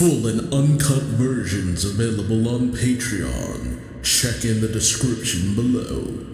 Full and uncut versions available on Patreon. Check in the description below.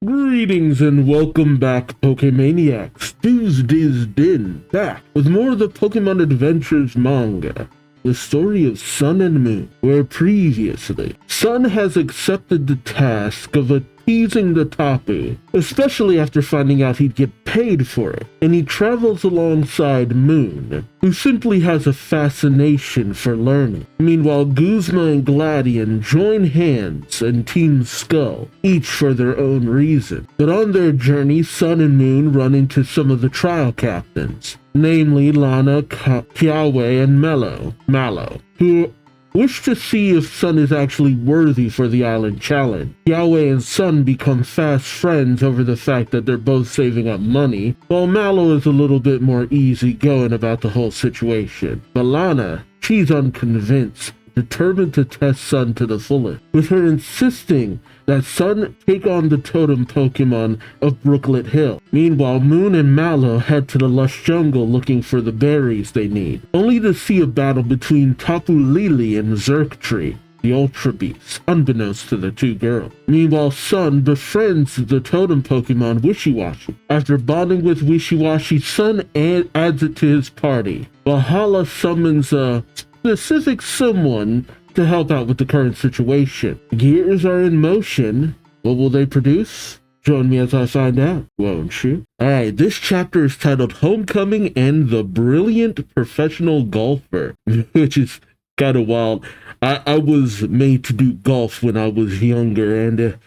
Greetings and welcome back, Pokemaniacs. Duuz-Diz-Din back with more of the Pokemon Adventures manga. The story of Sun and Moon, where previously, Sun has accepted the task of appeasing the Tapu, especially after finding out he'd get paid for it, and he travels alongside Moon, who simply has a fascination for learning. Meanwhile, Guzma and Gladion join hands and Team Skull, each for their own reason. But on their journey, Sun and Moon run into some of the trial captains, namely Lana, Kiawe, and Mallow, who wish to see if Sun is actually worthy for the island challenge. Kiawe and Sun become fast friends over the fact that they're both saving up money, while Mallow is a little bit more easygoing about the whole situation. But Lana, she's unconvinced, determined to test Sun to the fullest, with her insisting that Sun take on the totem Pokemon of Brooklet Hill. Meanwhile, Moon and Mallow head to the lush jungle looking for the berries they need, only to see a battle between Tapu Lele and Xurkitree, the Ultra Beast, unbeknownst to the two girls. Meanwhile, Sun befriends the totem Pokemon Wishiwashi. After bonding with Wishiwashi, Sun adds it to his party, while Hala summons a specific someone to help out with the current situation. Gears are in motion. What will they produce? Join me as I find out, won't you? Alright, this chapter is titled Homecoming and the Brilliant Professional Golfer, which is kind of wild. I was made to do golf when I was younger, and it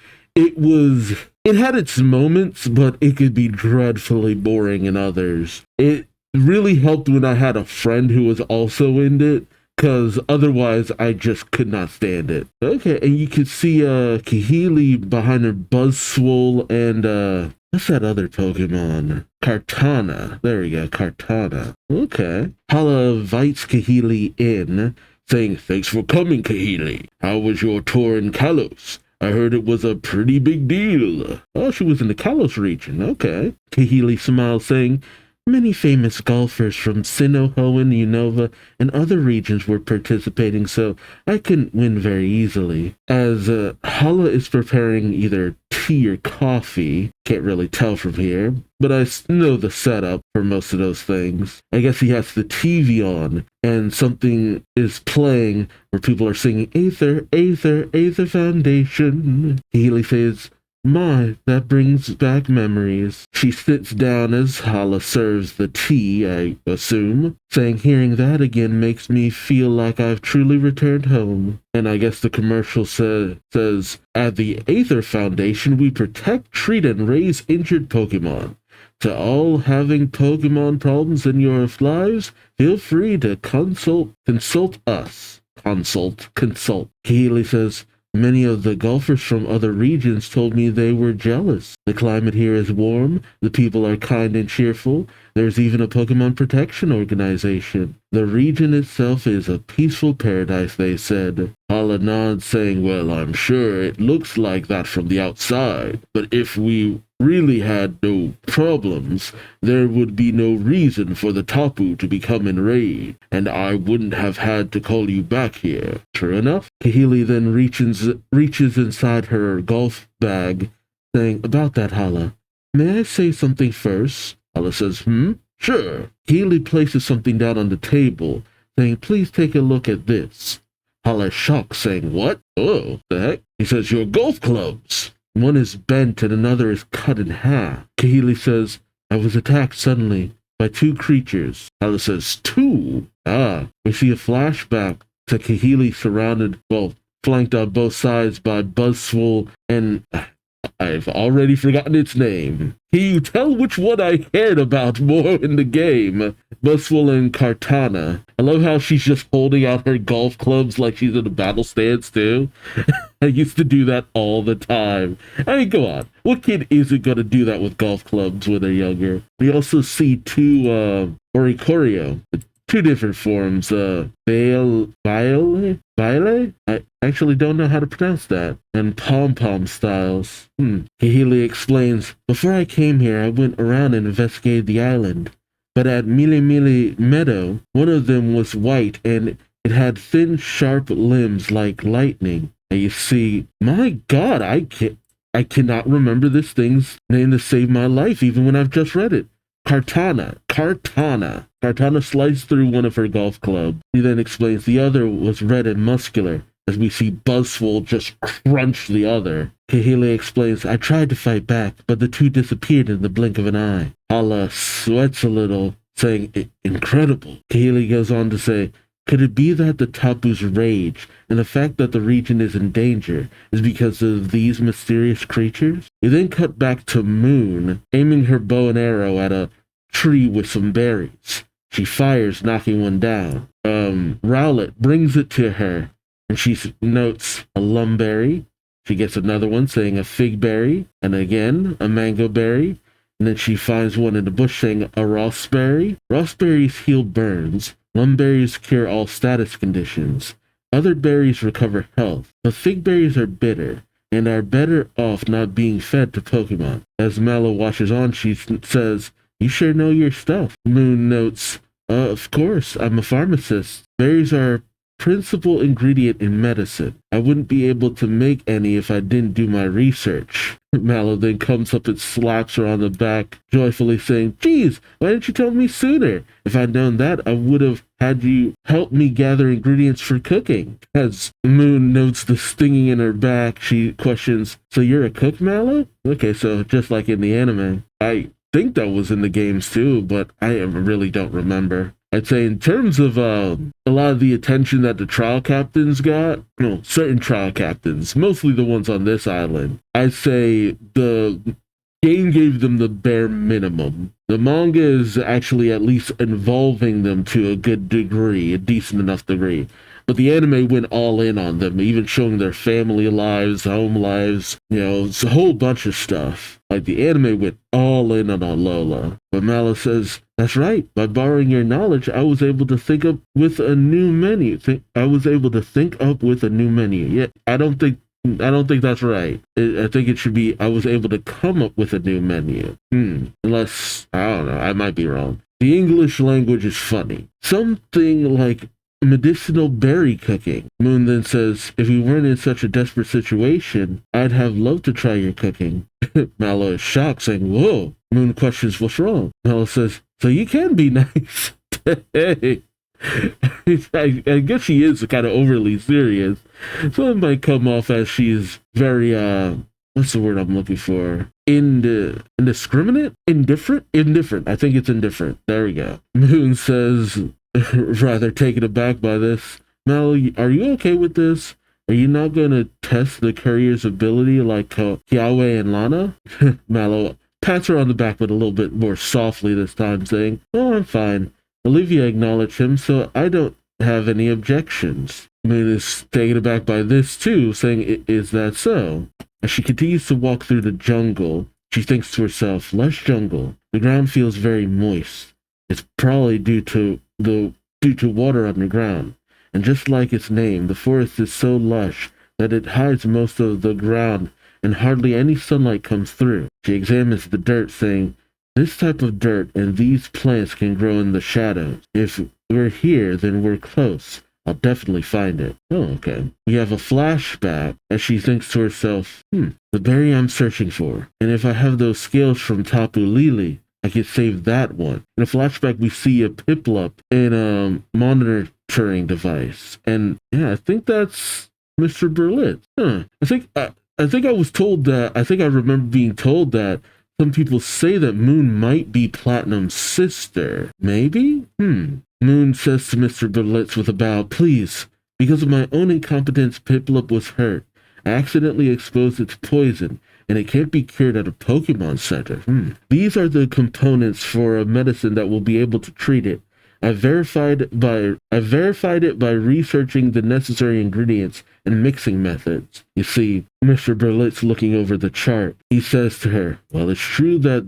had its moments, but it could be dreadfully boring in others. It really helped when I had a friend who was also into it, because otherwise I just could not stand it. Okay, and you can see Kahili behind her Buzzswole and what's that other Pokemon? Kartana. There we go, Kartana. Okay. Hala invites Kahili in, saying, "Thanks for coming, Kahili. How was your tour in Kalos? I heard it was a pretty big deal." Oh, she was in the Kalos region. Okay. Kahili smiled, saying, "Many famous golfers from Sinnoh, Hoenn, Unova, and other regions were participating, so I couldn't win very easily." As Hala is preparing either tea or coffee, can't really tell from here, but I know the setup for most of those things. I guess he has the TV on, and something is playing where people are singing Aether, Aether, Aether Foundation. Healy says, "My, that brings back memories." She sits down as Hala serves the tea, I assume, saying, "Hearing that again makes me feel like I've truly returned home." And I guess the commercial says, "At the Aether Foundation, we protect, treat, and raise injured Pokemon. To all having Pokemon problems in your lives, feel free to consult us." Consult. Keely says, "Many of the golfers from other regions told me they were jealous. The climate here is warm, the people are kind and cheerful, there's even a Pokemon protection organization. The region itself is a peaceful paradise," they said. Hala nods, saying, "Well, I'm sure it looks like that from the outside, but if we really had no problems, there would be no reason for the Tapu to become enraged, and I wouldn't have had to call you back here." True enough. Kahili then reaches inside her golf bag, saying, "About that, Hala, may I say something first?" Hala says, "Sure." Kahili places something down on the table, saying, "Please take a look at this." Hala is shocked, saying, "What? Oh, the heck?" He says, "Your golf clubs. One is bent and another is cut in half." Kahili says, "I was attacked suddenly by two creatures." Hala says, "Two?" We see a flashback to Kahili flanked on both sides by Buzzswole and I've already forgotten its name. Can you tell which one I cared about more in the game? Buzzswole and Kartana. I love how she's just holding out her golf clubs like she's in a battle stance too. I used to do that all the time. I mean, go on. What kid isn't going to do that with golf clubs when they're younger? We also see two Oricorio. Two different forms, Vile? I actually don't know how to pronounce that. And pom-pom styles. Kahili explains, "Before I came here, I went around and investigated the island. but at Mille Mille Meadow, one of them was white and it had thin, sharp limbs like lightning. And you see, my God, I cannot remember this thing's name to save my life, even when I've just read it. Kartana. Kartana sliced through one of her golf clubs. He then explains the other was red and muscular, as we see Buzzful just crunch the other. Kahili explains, I tried to fight back, but the two disappeared in the blink of an eye. Hala sweats a little, saying, incredible. Kahili goes on to say, could it be that the Tapu's rage and the fact that the region is in danger is because of these mysterious creatures? We then cut back to Moon, aiming her bow and arrow at a tree with some berries. She fires, knocking one down. Rowlet brings it to her, and she notes a lumberry. She gets another one, saying a fig berry, and again a mango berry. And then she finds one in the bush saying a rossberry. Rossberries heal burns. Lumberries cure all status conditions. Other berries recover health, but fig berries are bitter and are better off not being fed to Pokemon. As Mallow watches on, she says, you sure know your stuff. Moon notes, of course, I'm a pharmacist. Berries are principal ingredient in medicine. I wouldn't be able to make any if I didn't do my research. Mallow then comes up and slaps her on the back, joyfully saying, geez, why didn't you tell me sooner? If I'd known that, I would have had you help me gather ingredients for cooking. As Moon notes the stinging in her back, she questions, so you're a cook, Mallow? Okay, so just like in the anime. I think that was in the games too, but I really don't remember. I'd say in terms of a lot of the attention that the trial captains got, certain trial captains, mostly the ones on this island, I'd say the game gave them the bare minimum. The manga is actually at least involving them to a good degree, a decent enough degree. But the anime went all in on them, even showing their family lives, home lives, it's a whole bunch of stuff. Like the anime went all in on Alola. But Mallow says, that's right, by borrowing your knowledge, I was able to think up with a new menu. Yeah, I don't think that's right. I think it should be, I was able to come up with a new menu. Unless, I don't know, I might be wrong. The English language is funny. Something like medicinal berry cooking. Moon then says, if we weren't in such a desperate situation, I'd have loved to try your cooking. Mallow is shocked, saying, whoa. Moon questions, what's wrong? Mallow says, so you can be nice. Hey. I guess she is kind of overly serious. So it might come off as she's very, what's the word I'm looking for? Indiscriminate? Indifferent. I think it's indifferent. There we go. Moon says, rather taken aback by this, Mallow, are you okay with this? Are you not going to test the courier's ability like Kiawe and Lana? Mallow pats her on the back, but a little bit more softly this time, saying, oh, I'm fine. Olivia acknowledged him, so I don't have any objections. Moon is taken aback by this too, saying, is that so? As she continues to walk through the jungle, she thinks to herself, lush jungle. The ground feels very moist. It's probably due to water underground. And just like its name, the forest is so lush that it hides most of the ground and hardly any sunlight comes through. She examines the dirt, saying, this type of dirt and these plants can grow in the shadows. If we're here, then we're close. I'll definitely find it. Oh, okay. We have a flashback as she thinks to herself, the berry I'm searching for. And if I have those scales from Tapu Lele, I could save that one. In a flashback, we see a Piplup in a monitoring device. And yeah, I think that's Mr. Berlitz. I think I was told that, I remember being told that some people say that Moon might be Platinum's sister. Maybe? Moon says to Mr. Berlitz with a bow, please, because of my own incompetence, Piplup was hurt. I accidentally exposed it to poison, and it can't be cured at a Pokemon Center. These are the components for a medicine that will be able to treat it. I verified it by researching the necessary ingredients and mixing methods. You see, Mr. Berlitz looking over the chart, he says to her, well, it's true that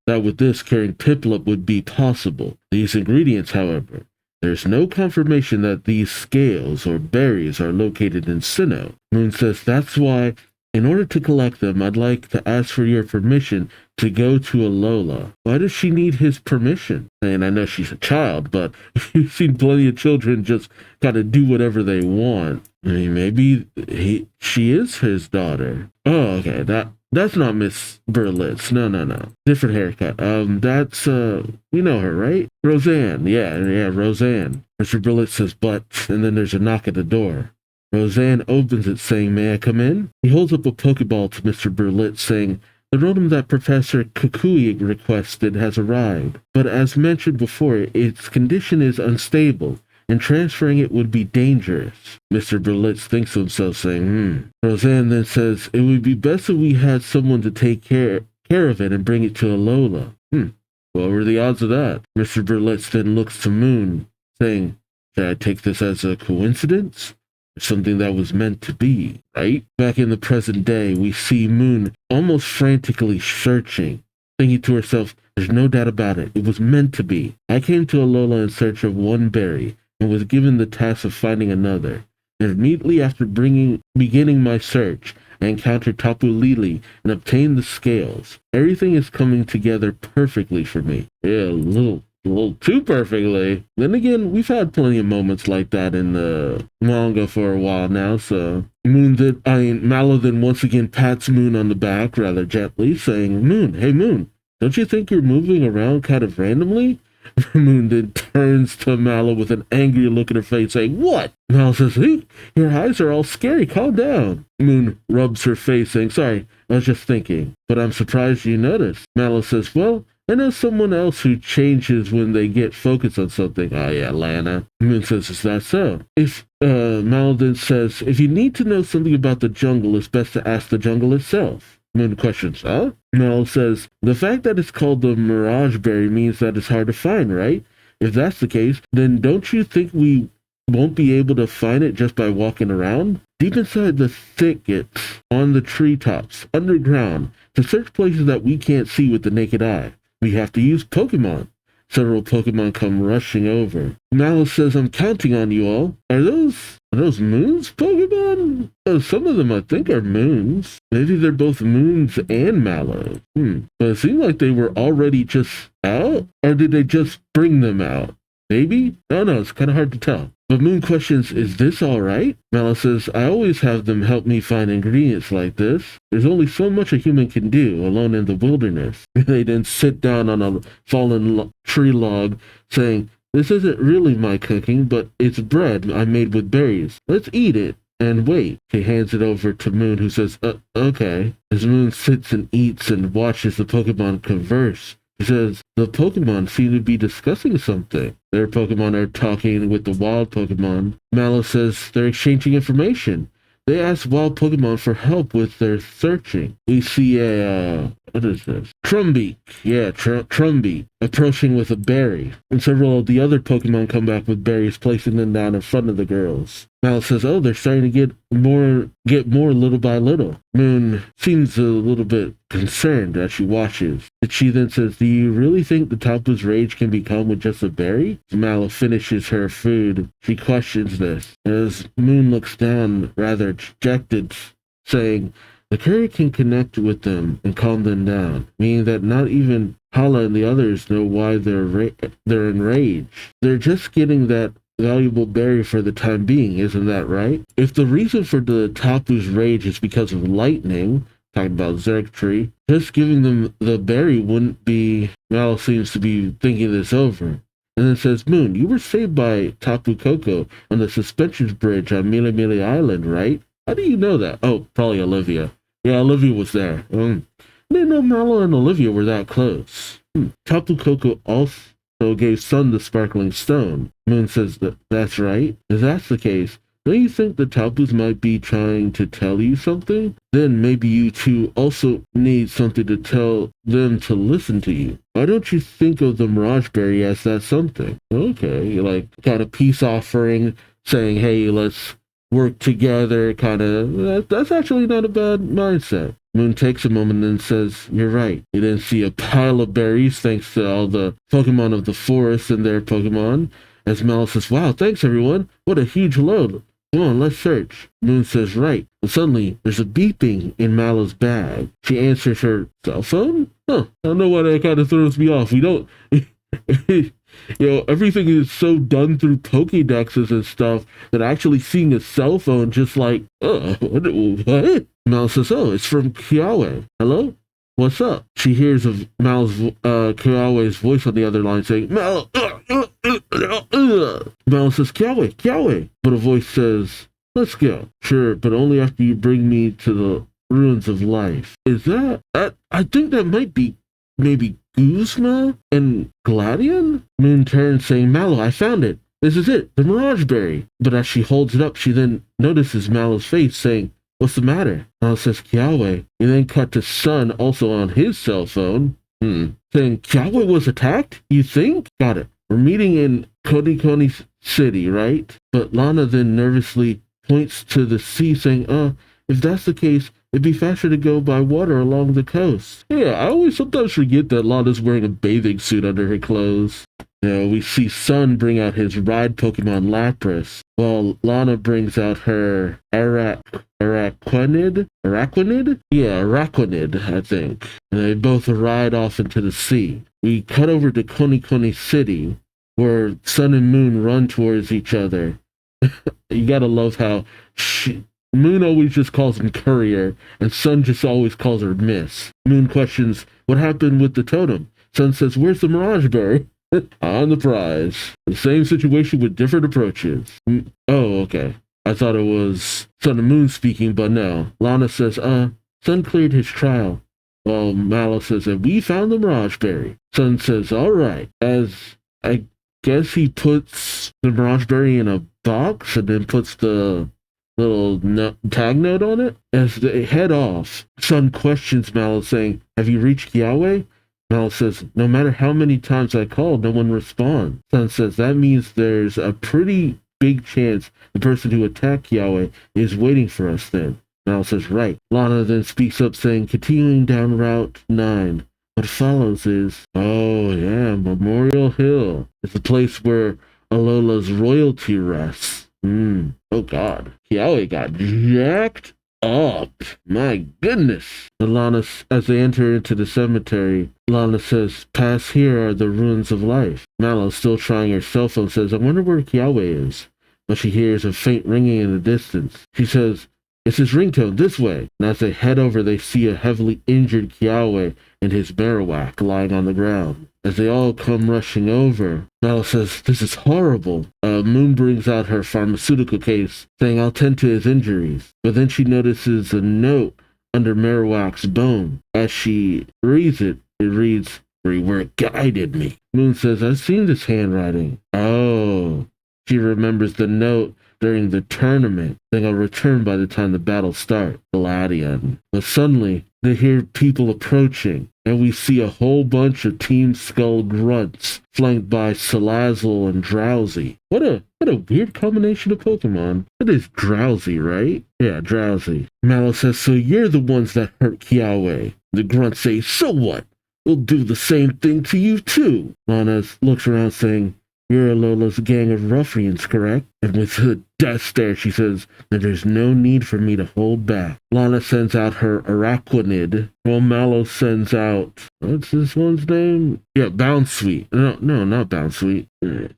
with this curing Piplup would be possible. These ingredients, however, there's no confirmation that these scales or berries are located in Sinnoh. Moon says that's why In order to collect them, I'd like to ask for your permission to go to Alola. Why does she need his permission? And I know she's a child, but you've seen plenty of children just kind of do whatever they want. I mean, maybe she is his daughter. Oh, okay, that's not Miss Berlitz. No. Different haircut. That's, you know her, right? Roseanne. Yeah, Roseanne. Mr. Berlitz says, but, and then there's a knock at the door. Roseanne opens it, saying, may I come in? He holds up a Pokeball to Mr. Berlitz, saying, the rotom that Professor Kukui requested has arrived, but as mentioned before, its condition is unstable, and transferring it would be dangerous. Mr. Berlitz thinks to himself, saying, Roseanne then says, it would be best if we had someone to take care of it and bring it to Alola. What were the odds of that? Mr. Berlitz then looks to Moon, saying, should I take this as a coincidence? Something that was meant to be, right? Back in the present day, we see Moon almost frantically searching, thinking to herself, there's no doubt about it, it was meant to be. I came to Alola in search of one berry, and was given the task of finding another. And immediately after beginning my search, I encountered Tapu Lele and obtained the scales. Everything is coming together perfectly for me. Yeah, a little too perfectly. Then again, we've had plenty of moments like that in the manga for a while now, so Mallow then once again pats Moon on the back rather gently, saying, Moon, hey Moon, don't you think you're moving around kind of randomly? Moon then turns to Mallow with an angry look in her face, saying, what? Mallow says, hey, your eyes are all scary, calm down. Moon rubs her face, saying, sorry, I was just thinking, but I'm surprised you noticed. Mallow says, well, I know someone else who changes when they get focused on something. Oh yeah, Lana. Moon says, is that so? Mallow then says, if you need to know something about the jungle, it's best to ask the jungle itself. Moon questions, huh? Mallow says, the fact that it's called the Mirage Berry means that it's hard to find, right? If that's the case, then don't you think we won't be able to find it just by walking around? Deep inside the thickets, on the treetops, underground, to search places that we can't see with the naked eye, we have to use Pokemon. Several Pokemon come rushing over. Mallow says, I'm counting on you all. Are those moons Pokemon? Oh, some of them I think are moons. Maybe they're both moons and Mallow. But it seemed like they were already just out? Or did they just bring them out? Maybe? I don't know, it's kind of hard to tell. But Moon questions, is this all right? Mallow says, I always have them help me find ingredients like this. There's only so much a human can do alone in the wilderness. They then sit down on a fallen tree log, saying, this isn't really my cooking, but it's bread I made with berries. Let's eat it and wait. He hands it over to Moon, who says, okay. As Moon sits and eats and watches the Pokemon converse, he says, the Pokemon seem to be discussing something. Their Pokemon are talking with the wild Pokemon. Mallow says they're exchanging information. They ask wild Pokemon for help with their searching. We see what is this? Trumbeak. Yeah, Trumbeak approaching with a berry. And several of the other Pokemon come back with berries, placing them down in front of the girls. Mallow says, oh, they're starting to get more little by little. Moon seems a little bit concerned as she watches. She then says, do you really think the Tapu's rage can be calmed with just a berry? As Mallow finishes her food, she questions this. As Moon looks down, rather dejected, saying, the curry can connect with them and calm them down, meaning that not even Hala and the others know why they're enraged. They're just getting that valuable berry for the time being, isn't that right? If the reason for the Tapu's rage is because of lightning, talking about Xurkitree, just giving them the berry wouldn't be... Mallow seems to be thinking this over. And then says, Moon, you were saved by Tapu Koko on the suspensions bridge on Mili Mili Island, right? How do you know that? Oh, probably Olivia. Yeah, Olivia was there. I didn't know Mallow and Olivia were that close. Tapu Koko also gave Sun the sparkling stone. Moon says that's right. If that's the case, don't you think the Tapus might be trying to tell you something? Then maybe you two also need something to tell them to listen to you. Why don't you think of the Mirage Berry as that something? Okay, like kind of peace offering, saying, hey, let's work together, kind of. That's actually not a bad mindset. Moon takes a moment and says, you're right. You didn't see a pile of berries thanks to all the Pokemon of the forest and their Pokemon. As Mallow says, wow, thanks everyone. What a huge load. Come on, let's search. Moon says, right. But suddenly, there's a beeping in Mallow's bag. She answers her cell phone? Huh. I don't know why that kind of throws me off. We don't... everything is so done through Pokédexes and stuff that actually seeing a cell phone just like, what? Mallow says, oh, it's from Kiawe. Hello? What's up? She hears of Kiawe's voice on the other line saying, Mallow, Mallow says, Kiawe. But a voice says, let's go. Sure, but only after you bring me to the ruins of life. Is that? I think that might be maybe Guzma and Gladion? Moon turns saying, Mallow, I found it. This is it, the Mirage Berry. But as she holds it up, she then notices Mallow's face saying, what's the matter? Mallow says, Kiawe. He then cut to Sun, also on his cell phone, saying, Kiawe was attacked? You think? Got it. We're meeting in Koni City, right? But Lana then nervously points to the sea, saying, if that's the case, it'd be faster to go by water along the coast. Yeah, I always sometimes forget that Lana's wearing a bathing suit under her clothes. We see Sun bring out his ride Pokemon Lapras, while Lana brings out her Araquanid? Yeah, Araquanid, I think. And they both ride off into the sea. We cut over to Koni City, where Sun and Moon run towards each other. You gotta love how Moon always just calls him Courier, and Sun just always calls her Miss. Moon questions, what happened with the totem? Sun says, where's the Mirage Berry? On the prize. The same situation with different approaches. Oh, okay. I thought it was Sun and Moon speaking, but no. Lana says, Sun cleared his trial. While Mallow says that we found the Mirage Berry. Sun says, all right. As I guess he puts the Mirage Berry in a box and then puts the little tag note on it. As they head off, Sun questions Mallow, saying, have you reached Kiawe? Mallow says, no matter how many times I called, no one responds. Sun says, that means there's a pretty big chance the person who attacked Kiawe is waiting for us then. Mallow says, right. Lana then speaks up, saying, continuing down Route 9. What follows is, oh yeah, Memorial Hill. It's the place where Alola's royalty rests. Oh god. Kiawe got jacked up. My goodness. Lana, as they enter into the cemetery, Lana says, past here are the ruins of life. Mallow, still trying her cell phone, says, I wonder where Kiawe is. But she hears a faint ringing in the distance. She says, it's his ringtone, this way. And as they head over, they see a heavily injured Kiawe and his Marowak lying on the ground. As they all come rushing over, Mallow says, this is horrible. Moon brings out her pharmaceutical case, saying, I'll tend to his injuries. But then she notices a note under Marowak's bone. As she reads it, it reads, Rework guided me. Moon says, I've seen this handwriting. Oh. She remembers the note during the tournament, saying I'll return by the time the battle starts. Gladion. But suddenly, they hear people approaching, and we see a whole bunch of Team Skull grunts, flanked by Salazzle and Drowsy. What a weird combination of Pokemon. It is Drowsy, right? Yeah, Drowsy. Mallow says, so you're the ones that hurt Kiawe. The grunts say, so what? We'll do the same thing to you too. Lana looks around saying, you're Alola's gang of ruffians, correct? And with a death stare, she says that there's no need for me to hold back. Lana sends out her Araquanid, while Mallow sends out, what's this one's name? Yeah, Bounsweet. No, not Bounsweet.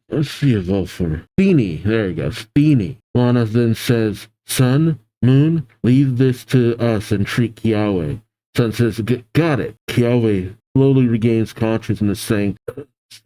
Let's see a vote for her. Steenie. There you go, Steenie. Lana then says, Sun, Moon, leave this to us and treat Kiawe. Sun says, got it. Kiawe slowly regains consciousness, saying,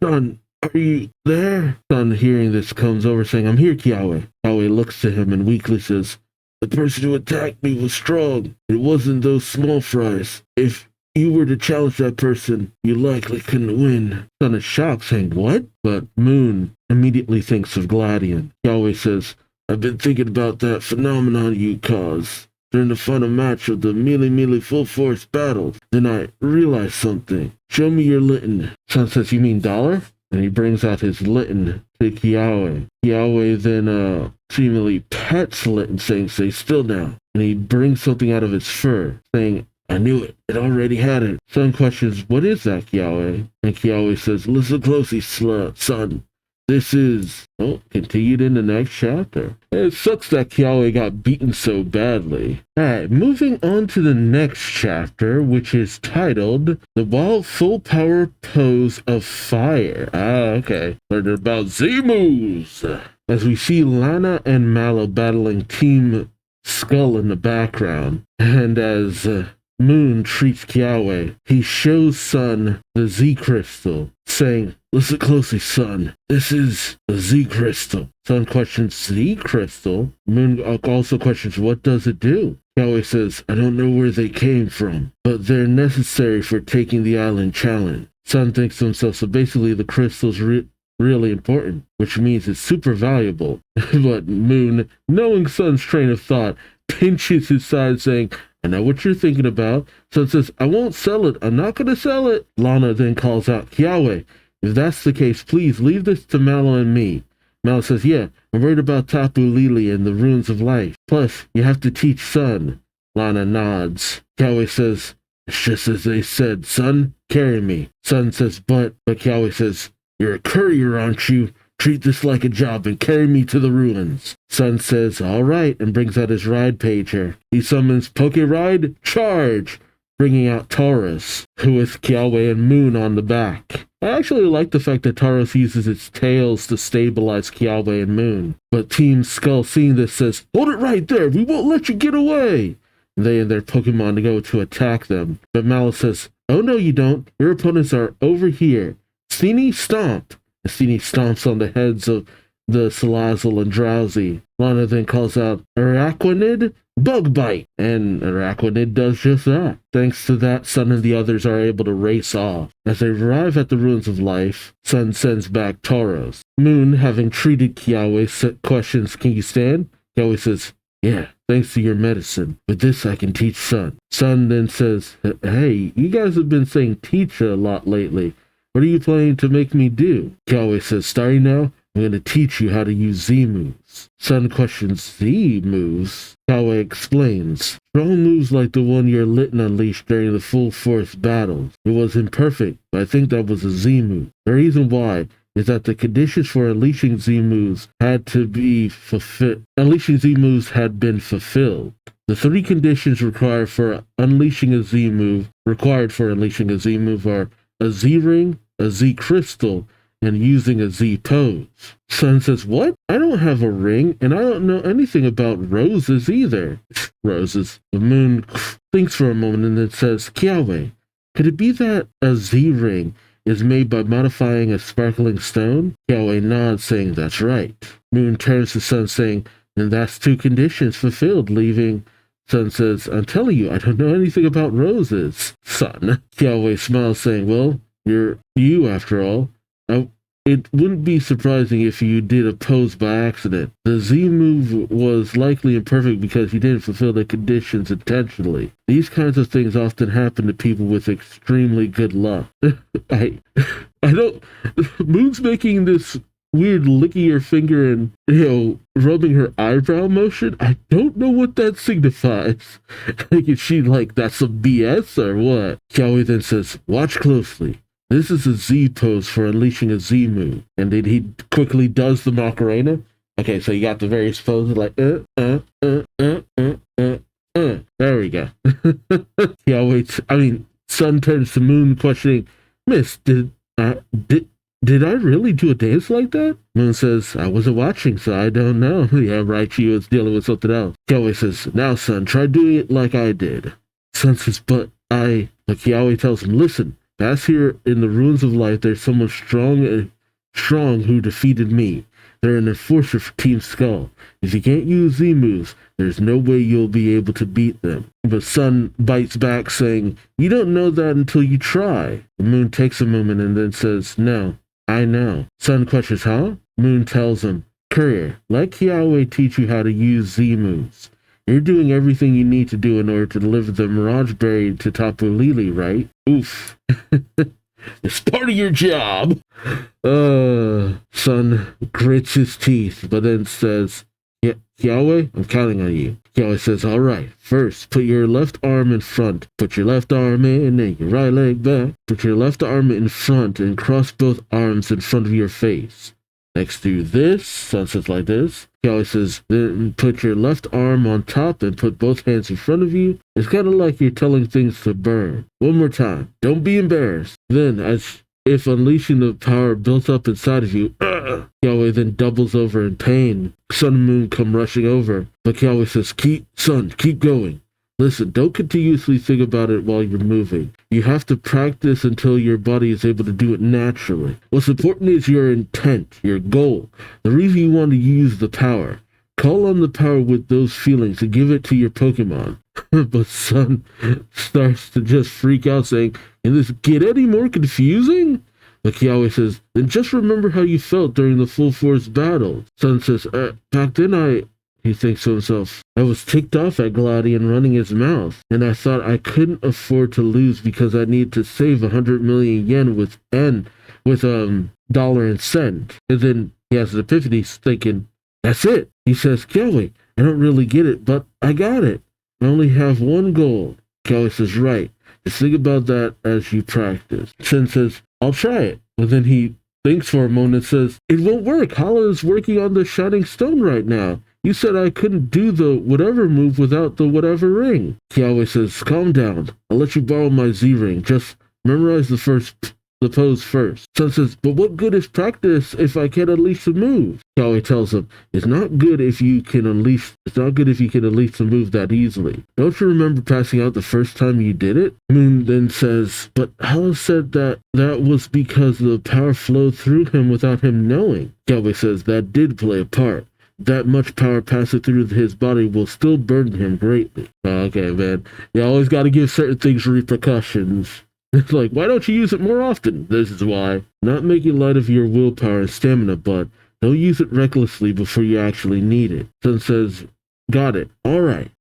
Sun, are you there? Sun, hearing this, comes over, saying, I'm here, Kiawe. Kiawe looks to him and weakly says, the person who attacked me was strong. It wasn't those small fries. If you were to challenge that person, you likely couldn't win. Sun is shocked, saying, what? But Moon immediately thinks of Gladion. Kiawe says, I've been thinking about that phenomenon you caused during the final match of the Melee Full Force battle. Then I realized something. Show me your Litten. Sun says, you mean dollar? And he brings out his Litten to Kiawe. Kiawe then seemingly pets Litten, saying, stay still now. And he brings something out of his fur, saying, I knew it. It already had it. Sun questions, what is that, Kiawe? And Kiawe says, listen closely, Sun. This is, continued in the next chapter. It sucks that Kiawe got beaten so badly. Alright, moving on to the next chapter, which is titled The Wild Full Power Pose of Fire. Okay. Learned about Z-moves. As we see Lana and Mallow battling Team Skull in the background, and as Moon treats Kiawe, he shows Sun the Z crystal, saying, "Listen closely, Sun. This is the Z crystal." Sun questions Z crystal. Moon also questions, what does it do? Kiawe says, "I don't know where they came from, but they're necessary for taking the island challenge." Sun thinks to himself, so basically the crystal's really important, which means it's super valuable. But Moon, knowing Sun's train of thought, pinches his side, saying, "I know what you're thinking about." Sun says, "I won't sell it. I'm not going to sell it." Lana then calls out, "Kiawe, if that's the case, please leave this to Mallow and me." Mallow says, "Yeah, I'm worried about Tapu Lele and the runes of life. Plus, you have to teach Sun." Lana nods. Kiawe says, "It's just as they said, Sun. Carry me." Sun says, but Kiawe says, "You're a courier, aren't you? Treat this like a job and carry me to the ruins." Sun says, "All right," and brings out his ride pager. He summons Poke Ride, charge, bringing out Taurus, who with Kiawe and Moon on the back. I actually like the fact that Taurus uses its tails to stabilize Kiawe and Moon. But Team Skull, seeing this, says, "Hold it right there, we won't let you get away." They and their Pokemon go to attack them. But Mallow says, "Oh no you don't, your opponents are over here. Steenie Stomp." Steenie stomps on the heads of the Salazzle and Drowsy. Lana then calls out, "Araquanid, Bug Bite!" And Araquanid does just that. Thanks to that, Sun and the others are able to race off. As they arrive at the Ruins of Life, Sun sends back Tauros. Moon, having treated Kiawe, questions, "Can you stand?" Kiawe says, "Yeah, thanks to your medicine. With this I can teach Sun." Sun then says, "Hey, you guys have been saying teach a lot lately. What are you planning to make me do?" Kiawe says, "Starting now, I'm going to teach you how to use Z moves." Sun questions, "Z moves?" Kiawe explains, "Strong moves like the one your Litten unleashed during the full force battles. It was imperfect, but I think that was a Z move. The reason why is that the conditions for unleashing Z moves had been fulfilled. The three conditions required for unleashing a Z move are a Z ring, a Z crystal, and using a Z pose." Sun says, "What? I don't have a ring, and I don't know anything about roses either." Roses. The Moon thinks for a moment and then says, "Kiawe, could it be that a Z ring is made by modifying a sparkling stone?" Kiawe nods, saying, "That's right." Moon turns to Sun, saying, "And that's two conditions fulfilled," leaving. Sun says, "I'm telling you, I don't know anything about roses." Sun. Kiawe smiles, saying, "Well, you're you after all. It wouldn't be surprising if you did a pose by accident. The Z move was likely imperfect because you didn't fulfill the conditions intentionally. These kinds of things often happen to people with extremely good luck." I don't. Moon's making this weird licking her finger and, rubbing her eyebrow motion. I don't know what that signifies. Like, is she like, that's some BS or what? Kiawe then says, "Watch closely. This is a Z pose for unleashing a Z move." And then he quickly does the Macarena. Okay, so you got the various poses like, There we go. Sun turns to Moon questioning, "Miss, did I really do a dance like that?" Moon says, "I wasn't watching, so I don't know." Yeah, right, she was dealing with something else. Kiawe says, "Now, Sun, try doing it like I did." Sun says, But Kiawe tells him, "Listen, past here in the Ruins of Life, there's someone strong who defeated me. They're an enforcer for Team Skull. If you can't use Z moves, there's no way you'll be able to beat them." But Sun bites back, saying, "You don't know that until you try." The Moon takes a moment and then says, "No, I know." Sun questions, "Huh?" Moon tells him, "Courier, let Kiawe teach you how to use Z moves. You're doing everything you need to do in order to deliver the Mirage Berry to Tapu Lele, right?" Oof. It's part of your job. Sun grits his teeth, but then says, "Yeah, Kiawe, I'm counting on you." Kiawe says, "All right, first, put your left arm in front. Put your left arm in and your right leg back. Put your left arm in front and cross both arms in front of your face. next to this. Sun says like this. Kiawe says, then put your left arm on top and put both hands in front of you. It's kind of like you're telling things to burn. One more time. Don't be embarrassed. Then, as if unleashing the power built up inside of you, Kiawe then doubles over in pain. Sun and Moon come rushing over, but Kiawe says, keep going. Listen, don't continuously think about it while you're moving. You have to practice until your body is able to do it naturally. What's important is your intent, your goal, the reason you want to use the power. Call on the power with those feelings and give it to your Pokemon. But Sun starts to just freak out, saying, can this get any more confusing? But Kiawe says, then just remember how you felt during the full force battle. Sun says, back then he thinks to himself, I was ticked off at Gladion running his mouth, and I thought I couldn't afford to lose because I need to save 100 million yen with dollar and cent. And then he has an epiphany, thinking, that's it. He says, Kiawe, I don't really get it, but I got it. I only have one goal. Kiawe says, right. Just think about that as you practice. Sen says, I'll try it. But then he thinks for a moment and says, it won't work. Hala is working on the Shining Stone right now. You said I couldn't do the whatever move without the whatever ring. Kiawe says, calm down. I'll let you borrow my Z-ring. Just memorize the pose first. Sun says, but what good is practice if I can't unleash the move? Kiawe tells him, it's not good if you can unleash the move that easily. Don't you remember passing out the first time you did it? Moon then says, but Hala said that was because the power flowed through him without him knowing. Kiawe says, that did play a part. That much power passing through his body will still burden him greatly. Okay, man. You always got to give certain things repercussions. It's like, why don't you use it more often? This is why. Not making light of your willpower and stamina, but don't use it recklessly before you actually need it. Sun says, got it. All right.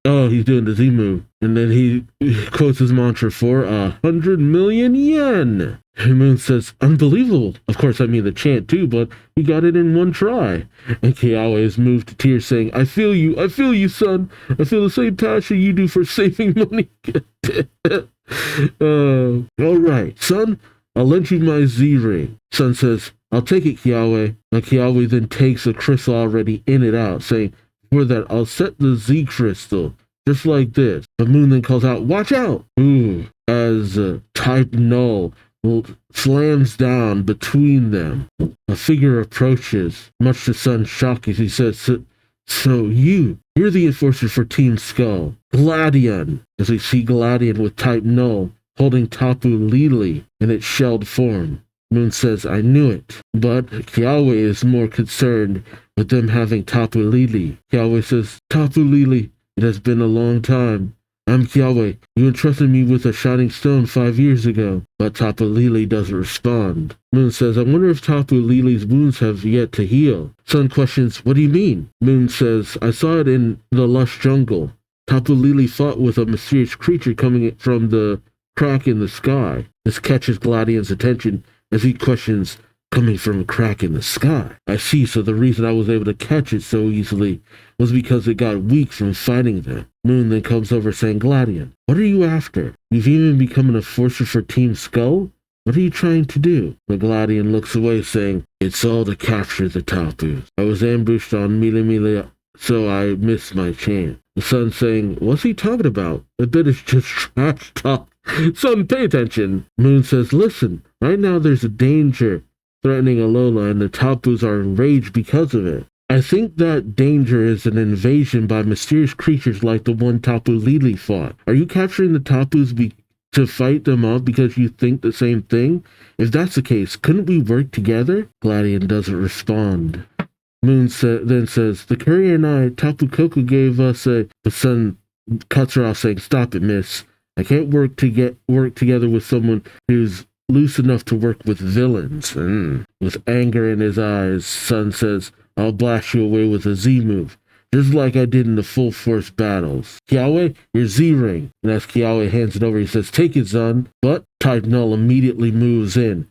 Oh, he's doing the Z move. And then he quotes his mantra for 100 million yen. And Moon says, unbelievable. Of course, I mean the chant too, but he got it in one try. And Kiawe is moved to tears, saying, I feel you, son. I feel the same passion you do for saving money. All right, son, I'll lend you my Z-ring. Sun says, I'll take it, Kiawe. And Kiawe then takes the crystal already in it out, saying, for that, I'll set the Z crystal, just like this. The Moon then calls out, watch out! Ooh, as Type Null slams down between them. A figure approaches, much to Sun's shock as he says, so you're the enforcer for Team Skull. Gladion, as we see Gladion with Type Null holding Tapu Lele in its shelled form. Moon says, I knew it, but Kiawe is more concerned with them having Tapu Lele. Kiawe says, Tapu Lele, it has been a long time. I'm Kiawe. You entrusted me with a Shining Stone 5 years ago, but Tapu Lele doesn't respond. Moon says, I wonder if Tapu Lele's wounds have yet to heal. Sun questions, what do you mean? Moon says, I saw it in the lush jungle. Tapu Lele fought with a mysterious creature coming from the crack in the sky. This catches Gladion's attention as he questions, coming from a crack in the sky. I see, so the reason I was able to catch it so easily was because it got weak from fighting them. Moon then comes over saying, Gladion, what are you after? You've even become an enforcer for Team Skull? What are you trying to do? The Gladion looks away saying, it's all to capture the Tapu. I was ambushed on Mila, so I missed my chance. The Sun saying, what's he talking about? I bet it's just trash talk. Sun, pay attention. Moon says, listen, right now there's a danger threatening Alola and the Tapus are enraged because of it. I think that danger is an invasion by mysterious creatures like the one Tapu Lele fought. Are you capturing the Tapus to fight them off because you think the same thing? If that's the case, couldn't we work together? Gladion doesn't respond. Moon then says, the courier and I, Tapu Koko gave us a... The Sun cuts her off saying, stop it, miss. I can't work together with someone who's loose enough to work with villains. With anger in his eyes, Sun says, I'll blast you away with a Z move, just like I did in the full force battles. Kiawe, your Z-ring. And as Kiawe hands it over, he says, take it, son. But Type Null immediately moves in,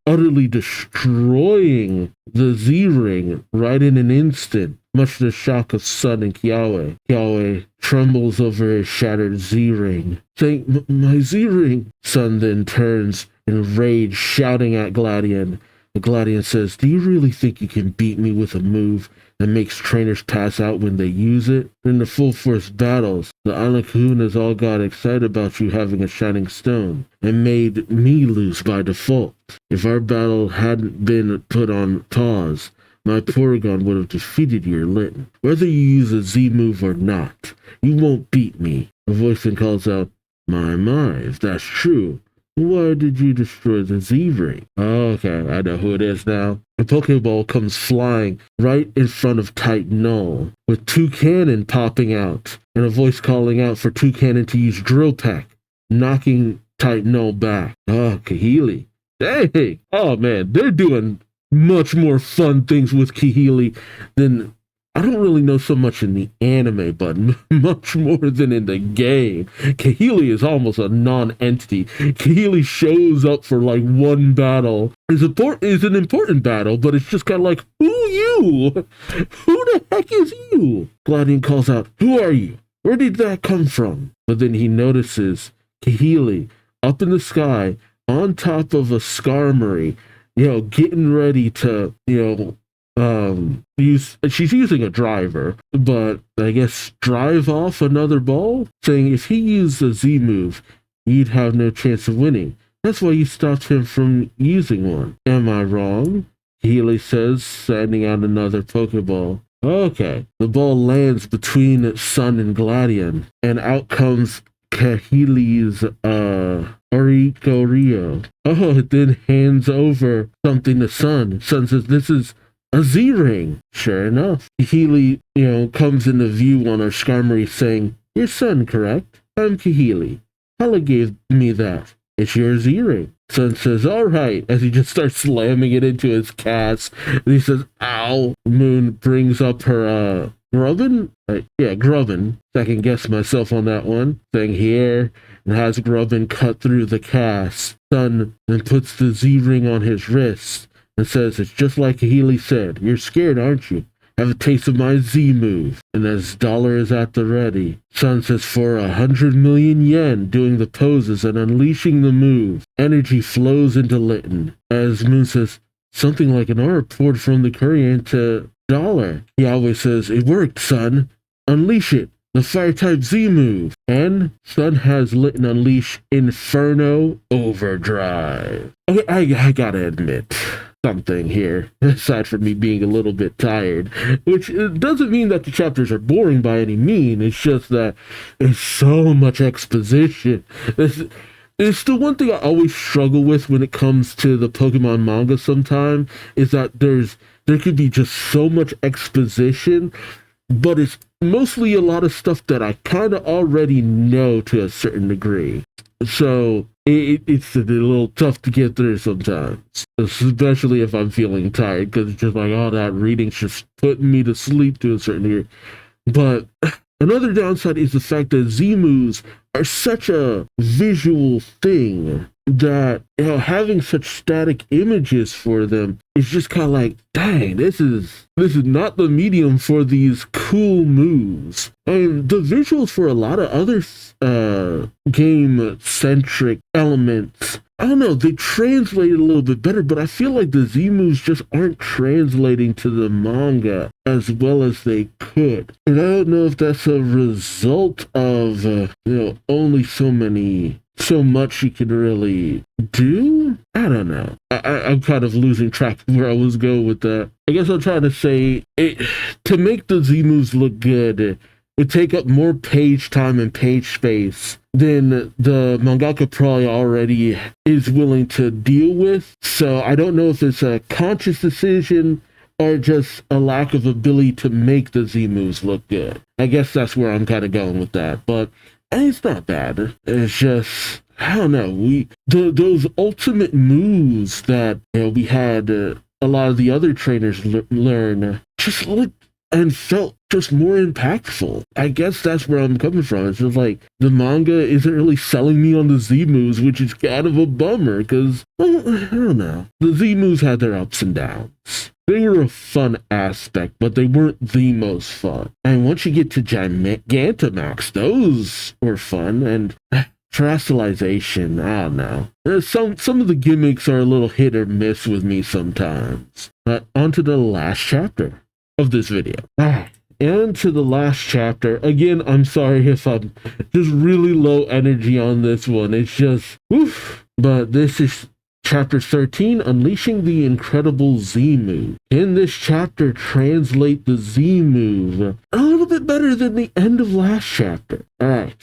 utterly destroying the Z-ring right in an instant, much to the shock of Sun and Kiawe. Kiawe trembles over his shattered Z-ring, saying, my Z-ring. Sun then turns in rage, shouting at Gladion, The Gladion says, do you really think you can beat me with a move that makes trainers pass out when they use it? In the full force battles, the Anakunas all got excited about you having a shining stone and made me lose by default. If our battle hadn't been put on pause, my Porygon would have defeated your Litten. Whether you use a Z move or not, you won't beat me. A voice then calls out, my, if that's true, why did you destroy the Z-Ring? Oh, okay, I know who it is now. A Pokeball comes flying right in front of Titanol, with Toucannon popping out, and a voice calling out for Toucannon to use Drill Peck, knocking Titanol back. Oh, Kahili. Dang! Oh man, they're doing much more fun things with Kahili than... I don't really know so much in the anime, but much more than in the game. Kahili is almost a non-entity. Kahili shows up for like one battle. It's an important battle, but it's just kind of like, who you? Who the heck is you? Gladion calls out, who are you? Where did that come from? But then he notices Kahili up in the sky on top of a Skarmory, getting ready to, she's using a driver, but I guess drive off another ball, saying if he used a Z move, you'd have no chance of winning. That's why you stopped him from using one. Am I wrong? Healy says, sending out another Pokeball. Okay, the ball lands between Sun and Gladion, and out comes Kahili's Oricorio. Oh, it then hands over something to Sun. Sun says, this is a Z-Ring. Sure enough. Kahili, comes into view on our Skarmory saying, your son, correct? I'm Kahili. Hala gave me that. It's your Z-Ring. Sun says, all right, as he just starts slamming it into his cast. And he says, ow. Moon brings up her, Grubbin? Grubbin. Second guess myself on that one. Saying here, and has Grubbin cut through the cast. Sun then puts the Z-Ring on his wrist and says, it's just like Kahili said. You're scared, aren't you? Have a taste of my Z move. And as Dollar is at the ready, Sun says, for 100 million yen, doing the poses and unleashing the move. Energy flows into Litten. As Moon says, something like an aura poured from the courier into Dollar. He always says, it worked, Sun. Unleash it. The fire-type Z move. And Sun has Litten unleash Inferno Overdrive. Okay, I gotta admit something here, aside from me being a little bit tired, which doesn't mean that the chapters are boring by any mean. It's just that there's so much exposition. It's the one thing I always struggle with when it comes to the Pokemon manga sometimes, is that there could be just so much exposition, but it's mostly a lot of stuff that I kind of already know to a certain degree. So it's a little tough to get through sometimes, especially if I'm feeling tired, because it's just like, all that reading's just putting me to sleep to a certain degree. But another downside is the fact that Z moves are such a visual thing that having such static images for them is just kind of like, dang, this is not the medium for these cool moves. And the visuals for a lot of other game-centric elements, I don't know, they translate a little bit better, but I feel like the Z moves just aren't translating to the manga as well as they could. And I don't know if that's a result of, only so much you can really do? I don't know. I'm kind of losing track of where I was going with that. I guess I'm trying to say, to make the Z moves look good, it would take up more page time and page space than the mangaka probably already is willing to deal with. So I don't know if it's a conscious decision or just a lack of ability to make the Z moves look good. I guess that's where I'm kind of going with that. But it's not bad. It's just, I don't know. Those ultimate moves that we had a lot of the other trainers learn just looked and felt just more impactful. I guess that's where I'm coming from. It's just like the manga isn't really selling me on the Z moves, which is kind of a bummer because, I don't know. The Z moves had their ups and downs. They were a fun aspect, but they weren't the most fun. And once you get to Gigantamax, those were fun. And Terrestrialization, I don't know. Some of the gimmicks are a little hit or miss with me sometimes. But on to the last chapter of this video. And to the last chapter. Again, I'm sorry if I'm just really low energy on this one. It's just, oof. But this is Chapter 13, Unleashing the Incredible Z Move. In this chapter, translate the Z move a little bit better than the end of last chapter. Alright.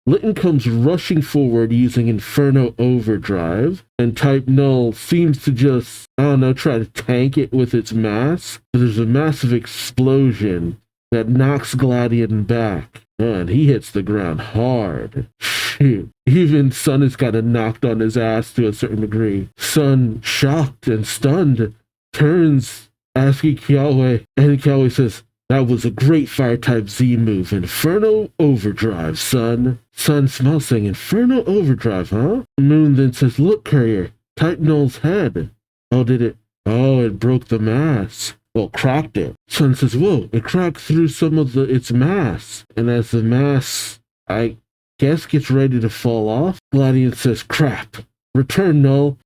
Litten comes rushing forward using Inferno Overdrive, and Type Null seems to just, I don't know, try to tank it with its mass. There's a massive explosion that knocks Gladion back, and he hits the ground hard. Shoot. Even Sun is kind of knocked on his ass to a certain degree. Sun, shocked and stunned, turns, asking Kiawe, and Kiawe says, "That was a great fire-type Z move. Inferno Overdrive, son." Sun smiles, saying, "Inferno Overdrive, huh?" Moon then says, "Look, Courier, Type Null's head." "Oh, did it?" "Oh, it broke the mass." "Well, cracked it." Sun says, "Whoa, it cracked through some of its mass." And as the mass, I guess, gets ready to fall off, Gladion says, "Crap. Return, Null."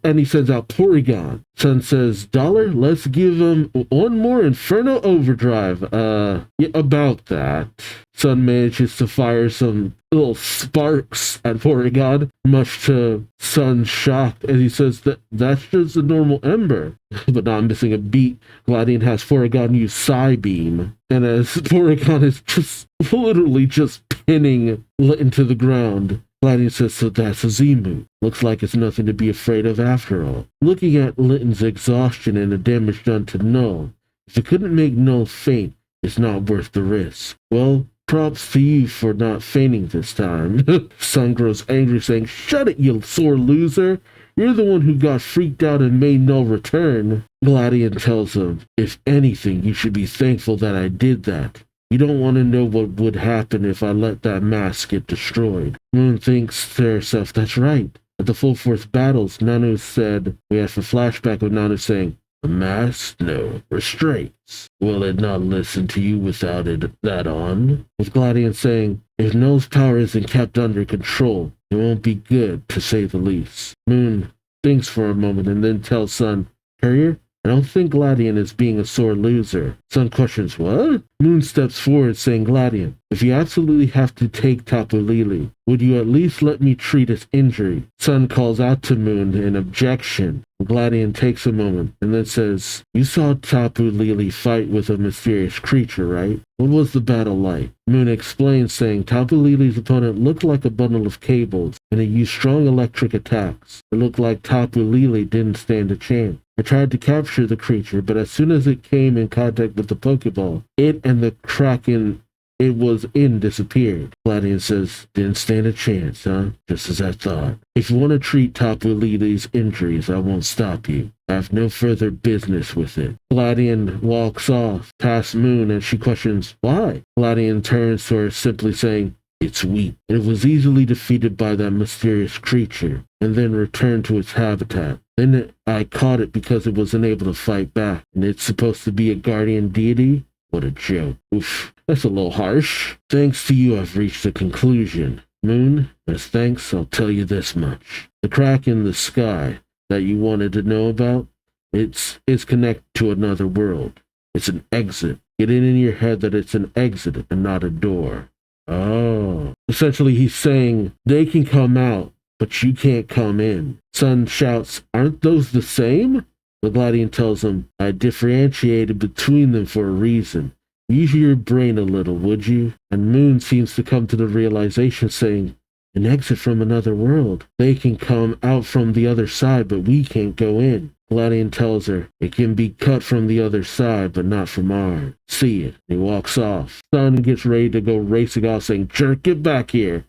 And he sends out Porygon. Sun says, "Dollar, let's give him one more Inferno Overdrive." Yeah, about that. Sun manages to fire some little sparks at Porygon, much to Sun's shock, as he says that that's just a normal Ember. But not missing a beat, Gladion has Porygon use Psybeam. And as Porygon is just literally just pinning Litten to the ground, Gladion says, "So that's a Z move. Looks like it's nothing to be afraid of after all." Looking at Litten's exhaustion and the damage done to Null, if it couldn't make Null faint, it's not worth the risk. "Well, props to you for not fainting this time." Sun grows angry, saying, "Shut it, you sore loser. You're the one who got freaked out and made Null return." Gladion tells him, "If anything, you should be thankful that I did that. You don't want to know what would happen if I let that mask get destroyed." Moon thinks to herself, that's right. At the full force battles, Nanu said, we have a flashback of Nanu saying, "The mask? No. Restraints. Will it not listen to you without that on?" With Gladion saying, "If Null's power isn't kept under control, it won't be good, to say the least." Moon thinks for a moment and then tells Sun, "Courier, I don't think Gladion is being a sore loser." Sun questions, "What?" Moon steps forward, saying, "Gladion, if you absolutely have to take Tapu Lele, would you at least let me treat his injury?" Sun calls out to Moon in objection. Gladion takes a moment and then says, "You saw Tapu Lele fight with a mysterious creature, right? What was the battle like?" Moon explains, saying Tapu Lele's opponent looked like a bundle of cables, and it used strong electric attacks. It looked like Tapu Lele didn't stand a chance. I tried to capture the creature, but as soon as it came in contact with the Pokeball, it and the Kraken it was in disappeared. Gladion says, "Didn't stand a chance, huh? Just as I thought. If you want to treat Tapu Lele's injuries, I won't stop you. I have no further business with it." Gladion walks off past Moon and she questions, "Why?" Gladion turns to her, simply saying, "It's weak. It was easily defeated by that mysterious creature and then returned to its habitat. Then I caught it because it was unable to fight back, and it's supposed to be a guardian deity? What a joke. Oof, that's a little harsh. Thanks to you, I've reached a conclusion. Moon, as thanks, I'll tell you this much. The crack in the sky that you wanted to know about, it's connected to another world. It's an exit. Get it in your head that it's an exit and not a door." Oh. Essentially, he's saying they can come out, but you can't come in. Sun shouts, "Aren't those the same?" The Gladion tells him, "I differentiated between them for a reason. Use your brain a little, would you?" And Moon seems to come to the realization, saying, "An exit from another world. They can come out from the other side, but we can't go in." Gladion tells her, "It can be cut from the other side, but not from ours. See it." He walks off. Sun gets ready to go racing off, saying, "Jerk, get back here."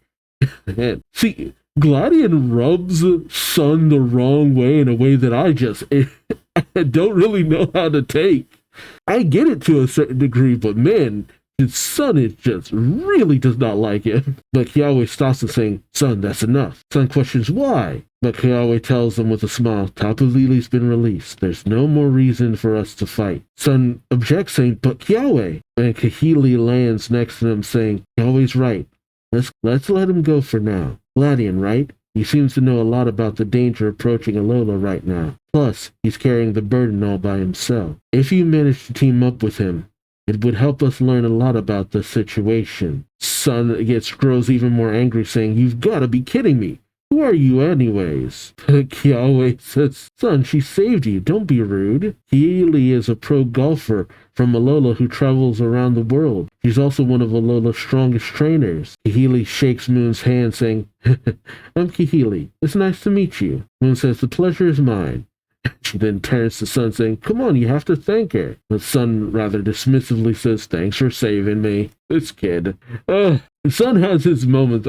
And see, Gladion rubs Sun the wrong way in a way that I don't really know how to take. I get it to a certain degree, but man, his Sun really does not like him. But Kiawe stops him, saying, "Sun, that's enough." Sun questions why, but Kiawe tells him with a smile, "Tapu Lele's been released. There's no more reason for us to fight." Sun objects, saying, "But Kiawe," and Kahili lands next to him, saying, "Kiawe's right. Let's let him go for now. Gladion, right? He seems to know a lot about the danger approaching Alola right now. Plus, he's carrying the burden all by himself. If you manage to team up with him, it would help us learn a lot about the situation. Sun grows even more angry, saying, "You've got to be kidding me. Who are you anyways?" Kiawe says, "Son, she saved you. Don't be rude." Keely is a pro golfer from Alola who travels around the world. She's also one of Alola's strongest trainers. Kahili shakes Moon's hand, saying, "I'm Kahili. It's nice to meet you." Moon says, "The pleasure is mine." She then turns to Sun, saying, "Come on, you have to thank her." But Sun rather dismissively says, "Thanks for saving me." This kid. Sun has his moments.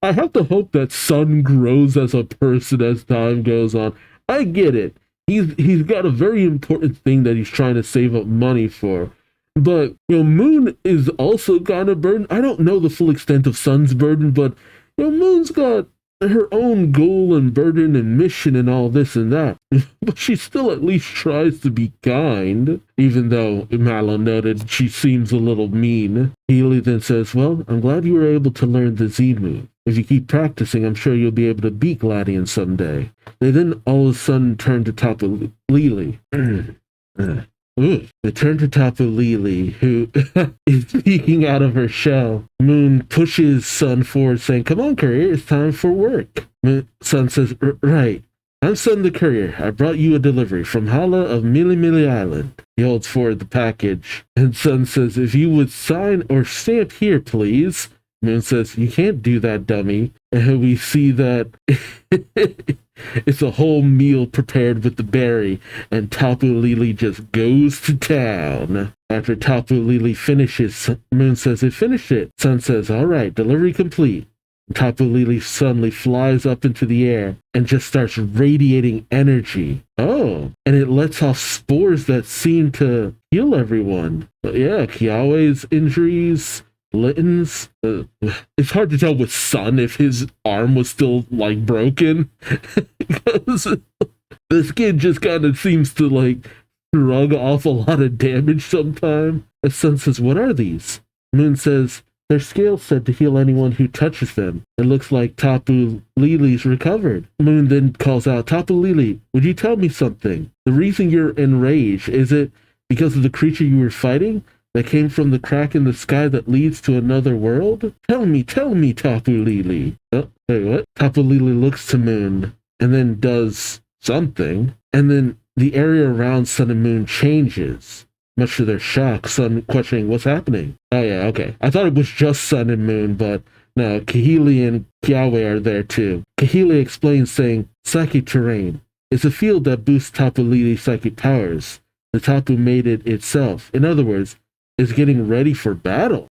I have to hope that Sun grows as a person as time goes on. I get it. He's got a very important thing that he's trying to save up money for. But, Moon is also kind of burdened. I don't know the full extent of Sun's burden, but, Moon's got her own goal and burden and mission and all this and that. But she still at least tries to be kind, even though, Mallow noted, she seems a little mean. Healy then says, "Well, I'm glad you were able to learn the Z move. If you keep practicing, I'm sure you'll be able to beat Gladion someday." They then all of a sudden turn to Tapu Lele. They turn to Tapu Lele, who is peeking out of her shell. Moon pushes Sun forward, saying, "Come on, courier, it's time for work." Sun says, "Right. I'm Sun the courier. I brought you a delivery from Hala of Mili Mili Island." He holds forward the package, and Sun says, "If you would sign or stamp here, please." Moon says, "You can't do that, dummy." And we see that it's a whole meal prepared with the berry, and Tapu Lele just goes to town. After Tapu Lele finishes, Moon says, "It finished it." Sun says, "All right, delivery complete." Tapu Lele suddenly flies up into the air and just starts radiating energy. Oh, and it lets off spores that seem to heal everyone. But yeah, Kiawe's injuries, Litten's, it's hard to tell with Sun if his arm was still, broken. Because this kid just kind of seems to, shrug off a lot of damage sometime. And Sun says, "What are these?" Moon says, "They're scales said to heal anyone who touches them. It looks like Tapu Lele's recovered." Moon then calls out, "Tapu Lele, would you tell me something? The reason you're enraged, is it because of the creature you were fighting that came from the crack in the sky that leads to another world? Tell me, Tapu Lele." Oh, wait, what? Tapu Lele looks to Moon and then does something, and then the area around Sun and Moon changes. Much to their shock, Sun questioning what's happening. Oh yeah, okay. I thought it was just Sun and Moon, but no, Kahili and Kiawe are there too. Kahili explains, saying, "Psychic terrain is a field that boosts Tapu Lele's psychic powers. The Tapu made it itself. In other words, is getting ready for battle."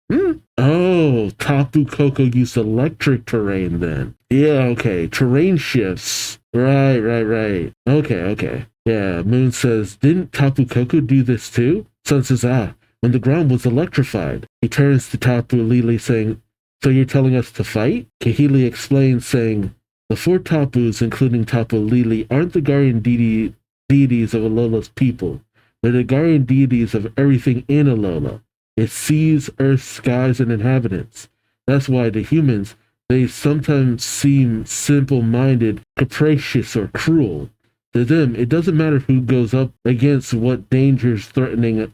Oh, Tapu Koko used electric terrain then. Yeah, okay. Terrain shifts. Right. Okay. Yeah, Moon says, "Didn't Tapu Koko do this too?" Sun says, "When the ground was electrified." He turns to Tapu Lele, saying, "So you're telling us to fight?" Kahili explains, saying, "The 4 Tapus, including Tapu Lele, aren't the guardian deities of Alola's people. They're the guardian deities of everything in Alola. It's seas, earth, skies, and inhabitants. That's why to humans, they sometimes seem simple-minded, capricious, or cruel. To them, it doesn't matter who goes up against what dangers threaten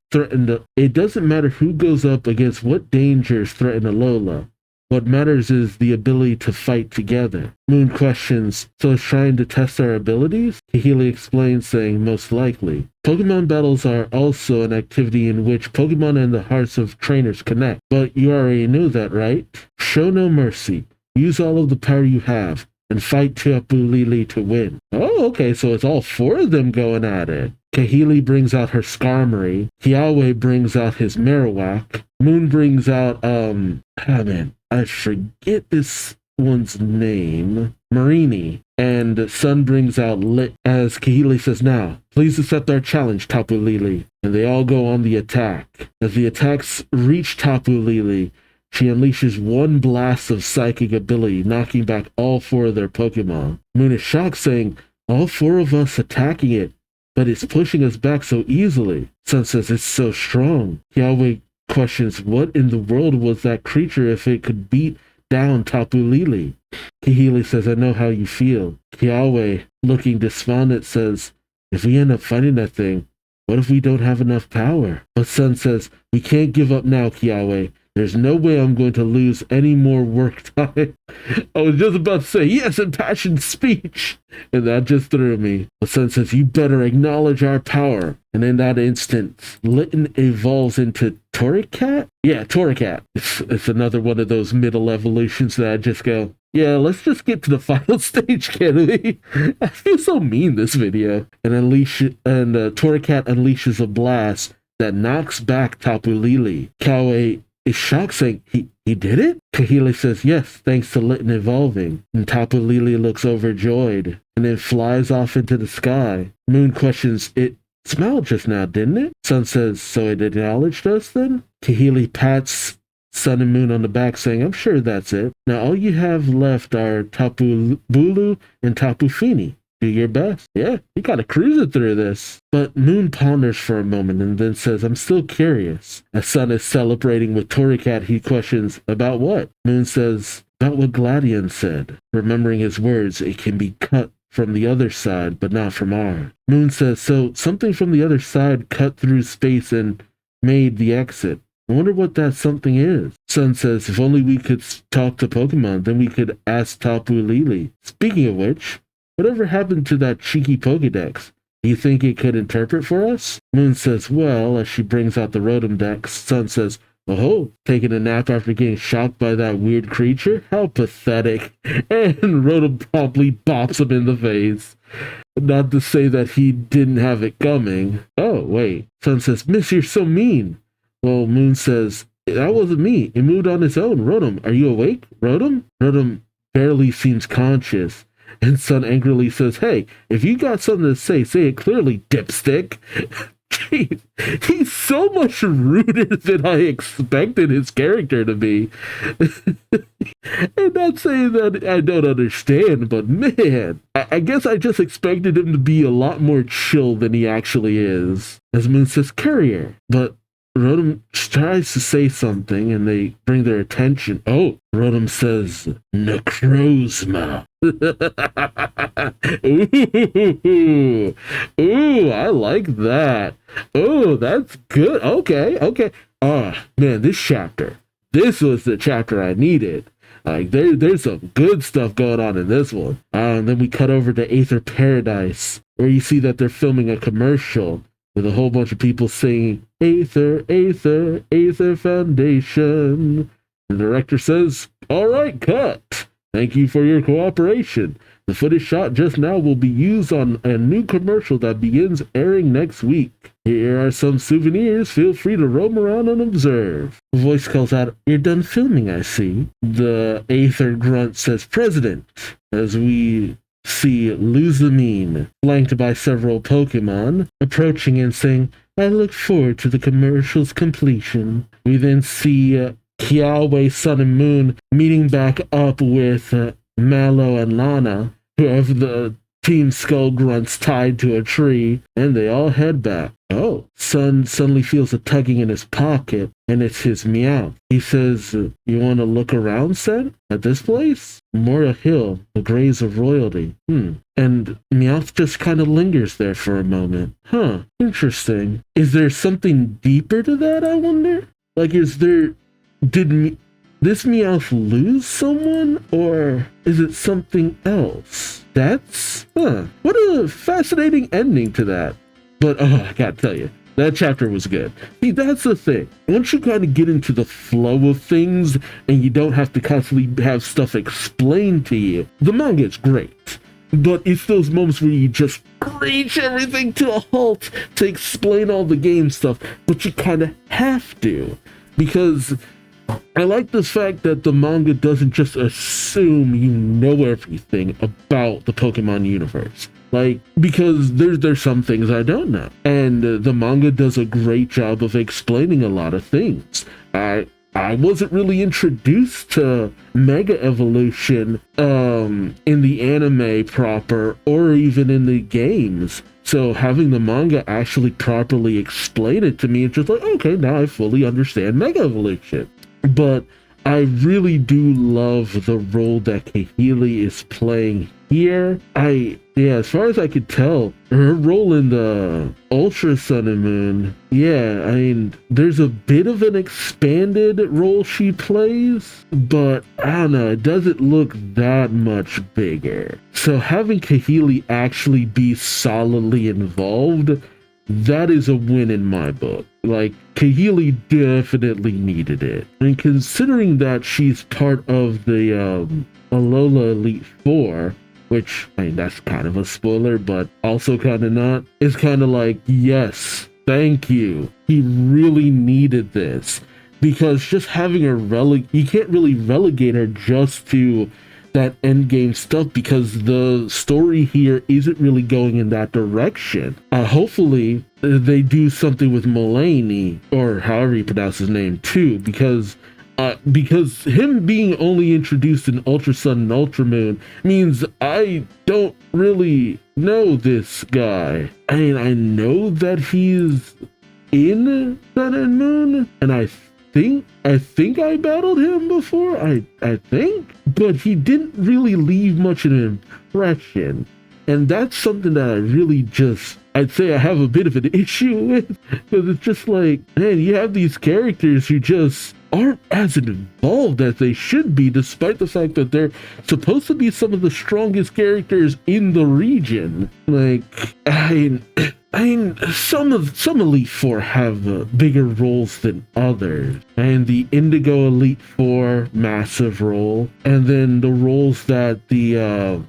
Alola. What matters is the ability to fight together." Moon questions, "So it's trying to test our abilities?" Kahili explains, saying, "Most likely. Pokemon battles are also an activity in which Pokemon and the hearts of trainers connect. But you already knew that, right? Show no mercy. Use all of the power you have and fight Tapu Lele to win." Oh, okay, so it's all 4 of them going at it. Kahili brings out her Skarmory. Kiawe brings out his Marowak. Moon brings out, I forget this one's name. Marini. And Sun brings out Lit as Kahili says, "Now, please accept our challenge, Tapu Lele." And they all go on the attack. As the attacks reach Tapu Lele, she unleashes one blast of psychic ability, knocking back all 4 of their Pokemon. Moon is shocked, saying, "All 4 of us attacking it, but it's pushing us back so easily." Sun says, "It's so strong." Kiawe questions, what in the world was that creature if it could beat down Tapu Lele. Kahili says, I know how you feel. Kiawe, looking despondent, says, if we end up fighting that thing, what if we don't have enough power? But Sun says, we can't give up now, Kiawe. There's no way I'm going to lose any more work time. I was just about to say, yes, impassioned speech. And that just threw me. The Sun says, you better acknowledge our power. And in that instant, Litten evolves into Torracat? Yeah, Torracat. It's another one of those middle evolutions that I just go, yeah, let's just get to the final stage, can we? I feel so mean this video. And Torracat unleashes a blast that knocks back Tapu Lele. Kiawe is shocked, saying, he did it? Kahili says, yes, thanks to Litten evolving. And Tapu Lele looks overjoyed and then flies off into the sky. Moon questions, it smiled just now, didn't it? Sun says, so it acknowledged us then? Kahili pats Sun and Moon on the back, saying, I'm sure that's it. Now all you have left are Tapu Bulu and Tapu Fini. Do your best. Yeah, you gotta cruise it through this. But Moon ponders for a moment and then says, I'm still curious. As Sun is celebrating with Torracat, he questions, about what? Moon says, about what Gladion said. Remembering his words, it can be cut from the other side, but not from ours. Moon says, so something from the other side cut through space and made the exit. I wonder what that something is. Sun says, if only we could talk to Pokemon, then we could ask Tapu Lele. Speaking of which, whatever happened to that cheeky Pokedex? Do you think it could interpret for us? Moon says, well, as she brings out the Rotom Dex. Sun says, oh, taking a nap after getting shocked by that weird creature? How pathetic. And Rotom promptly bops him in the face. Not to say that he didn't have it coming. Oh, wait. Sun says, Miss, you're so mean. Well, Moon says, that wasn't me. It moved on its own. Rotom, are you awake? Rotom? Rotom barely seems conscious. And Sun angrily says, hey, if you got something to say it clearly, dipstick. Jeez, he's so much ruder than I expected his character to be. And not saying that I don't understand, but man, I guess I just expected him to be a lot more chill than he actually is. As Moon says, courier. But Rotom tries to say something and they bring their attention. Oh, Rotom says, Necrozma. Ooh, I like that. Oh, that's good. Okay. Oh, man, this chapter. This was the chapter I needed. Like, there's some good stuff going on in this one. And then we cut over to Aether Paradise, where you see that they're filming a commercial with a whole bunch of people singing, Aether, Aether, Aether Foundation. The director says, all right, cut. Thank you for your cooperation. The footage shot just now will be used on a new commercial that begins airing next week. Here are some souvenirs. Feel free to roam around and observe. A voice calls out, you're done filming, I see. The Aether grunt says, President, as we see Luzamine, flanked by several Pokemon, approaching and saying, I look forward to the commercial's completion. We then see Kiawe, Sun, and Moon meeting back up with Mallow and Lana, who have the Team Skull grunts tied to a tree, and they all head back. Oh, Sun suddenly feels a tugging in his pocket, and it's his Meowth. He says, you want to look around, Sen? At this place? Memorial Hill, the graves of royalty. And Meowth just kind of lingers there for a moment. Huh, interesting. Is there something deeper to that, I wonder? Like, did this Meowth lose someone, or is it something else? What a fascinating ending to that. But, I gotta tell you, that chapter was good. See, that's the thing. Once you kind of get into the flow of things, and you don't have to constantly have stuff explained to you, the manga is great. But it's those moments where you just screech everything to a halt to explain all the game stuff, but you kind of have to. Because I like this fact that the manga doesn't just assume you know everything about the Pokemon universe. Like, because there's some things I don't know. And the manga does a great job of explaining a lot of things. I wasn't really introduced to Mega Evolution in the anime proper or even in the games. So having the manga actually properly explain it to me, it's just like, okay, now I fully understand Mega Evolution. But I really do love the role that Kahili is playing here. As far as I could tell, her role in the Ultra Sun and Moon, I mean, there's a bit of an expanded role she plays, but I don't know, it doesn't look that much bigger. So having Kahili actually be solidly involved, that is a win in my book. Like, Kahili definitely needed it. And considering that she's part of the Alola Elite Four, which, I mean, that's kind of a spoiler, but also kind of not, it's kind of like, yes, thank you. He really needed this. Because just having her you can't really relegate her just to that endgame stuff, because the story here isn't really going in that direction. Hopefully they do something with Mulaney, or however you pronounce his name, too, because him being only introduced in Ultra Sun and Ultra Moon means I don't really know this guy. I mean, I know that he's in Sun and Moon, and I think I battled him before, I think, but he didn't really leave much of an impression. And that's something that I really I'd say I have a bit of an issue with, because it's just like, man, you have these characters who just aren't as involved as they should be, despite the fact that they're supposed to be some of the strongest characters in the region. Like, I mean, some Elite Four have bigger roles than others, and the Indigo Elite Four, massive role, and then the roles that they're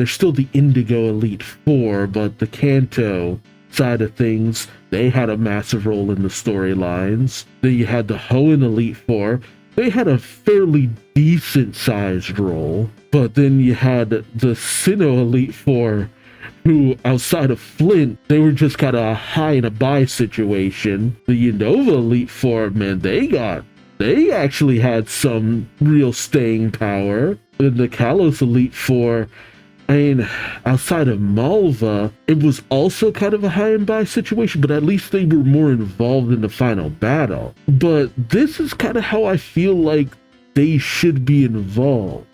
still the Indigo Elite Four, but the Kanto side of things, they had a massive role in the storylines. Then you had the Hoenn Elite Four. They had a fairly decent sized role, but then you had the Sinnoh Elite Four, who, outside of Flint, they were just kind of a high and a buy situation. The Unova Elite Four, man, they actually had some real staying power. And the Kalos Elite Four, I mean, outside of Malva, it was also kind of a high and buy situation, but at least they were more involved in the final battle. But this is kind of how I feel like they should be involved.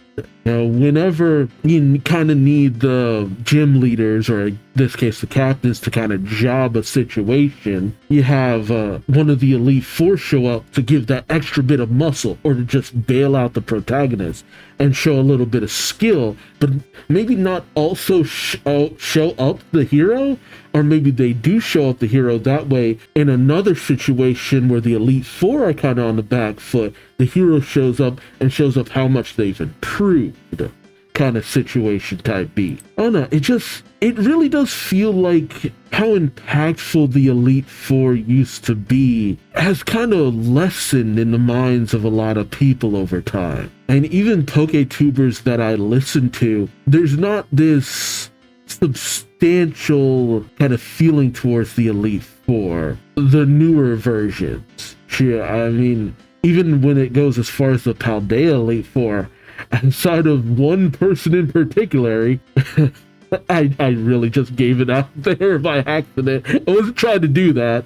You know, whenever you kind of need the gym leaders, or in this case the captains, to kind of job a situation, you have one of the Elite Four show up to give that extra bit of muscle, or to just bail out the protagonist and show a little bit of skill, but maybe not also show up the hero, or maybe they do show up the hero that way. In another situation where the Elite Four are kind of on the back foot, the hero shows up and shows up how much they've improved, kind of situation type B. Oh no, it really does feel like how impactful the Elite Four used to be has kind of lessened in the minds of a lot of people over time. And even PokeTubers that I listen to, there's not this substantial kind of feeling towards the Elite Four, the newer versions. I mean, even when it goes as far as the Paldea Elite Four, outside of one person in particular, I really just gave it out there by accident. I wasn't trying to do that.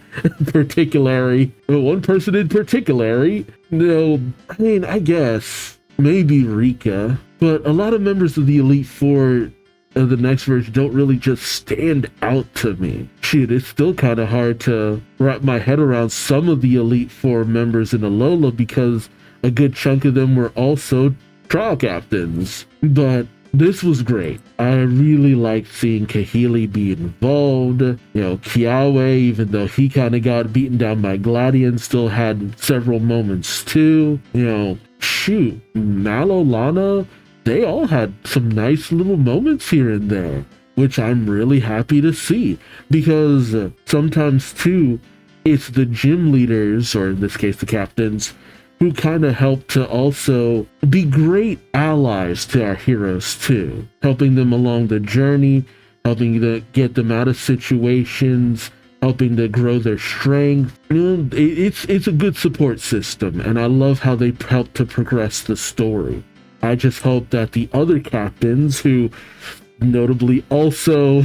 Particularly, but one person in particular, no, I mean, I guess maybe Rika, but a lot of members of the Elite Four of the next version don't really just stand out to me. Shit, it's still kind of hard to wrap my head around some of the Elite Four members in Alola, because a good chunk of them were also trial captains. But this was great. I really liked seeing Kahili be involved. You know, Kiawe, even though he kind of got beaten down by Gladion, still had several moments too. You know, shoot, Malolana, they all had some nice little moments here and there, which I'm really happy to see, because sometimes too, it's the gym leaders, or in this case the captains, who kind of help to also be great allies to our heroes too, helping them along the journey, helping to get them out of situations, helping to grow their strength. You know, it's a good support system, and I love how they help to progress the story. I just hope that the other captains, who notably also